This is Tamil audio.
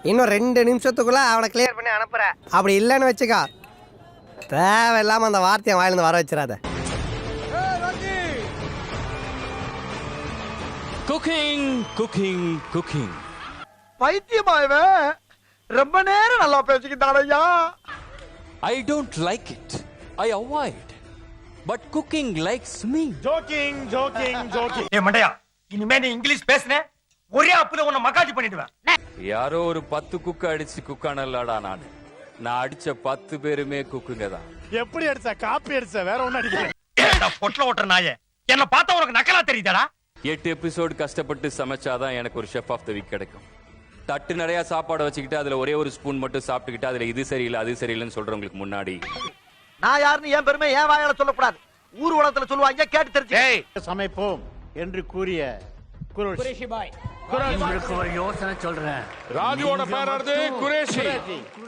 இன்னும் 2 நிமிஷத்துக்குள்ள அவனை கிளியர் பண்ணி அனுப்புற. அப்படி இல்லைன்னு வச்சுக்கோ, தேவையில்லாம அந்த வார்த்தையை வாயிலிருந்து வர வச்சிடாத. Cooking cooking cooking. பைத்தியமாயவே ரொம்ப நேரம் நல்லா பேசிக்கிட்டாரையா. I don't like it. I avoid. But cooking likes me. Jogging jogging jogging. ஏ மண்டையா, இனிமே நீ இங்கிலீஷ் பேசுனே ஒரே அப்புல உன்னை மக்காஜி பண்ணிடுவேன். யாரோ ஒரு 10 குக்கு அடிச்சு குக்கானல்லடா நான் அடிச்ச 10 பேருமே குக்குங்க தான். எப்படி அடிச்ச? காப்பி அடிச்ச, வேற ஒண்ணு அடிக்கல. ஏடா பொட்ல ஓட்டற நாயே, என்ன பார்த்தா உனக்கு நக்கலா தெரியுதாடா? 8 எபிசோட் கஷ்டப்பட்டு சமைச்சாதான் எனக்கு ஒரு ஷெஃப் ஆஃப் த வீக் கிடைக்கும். தட்டு நிறைய சாப்பாடு வச்சுக்கிட்டு அதுல ஒரே ஒரு ஸ்பூன் மட்டும் சாப்பிட்டுக்கிட்டு அதுல இது சரியில்லை அது சரியில்லைன்னு சொல்றவங்களுக்கு முன்னாடி நான் யாருன்னு என் பெருமை என் வாயால சொல்லக்கூடாது. ஊர் உலகத்துல சொல்லுவாங்க, கேட்டு தெரிஞ்சு சமைப்போம் என்று கூறிய குரேஷி பாய். உங்களுக்கு ஒரு யோசனை சொல்றேன். ராஜுவோட பேர் குரேஷி.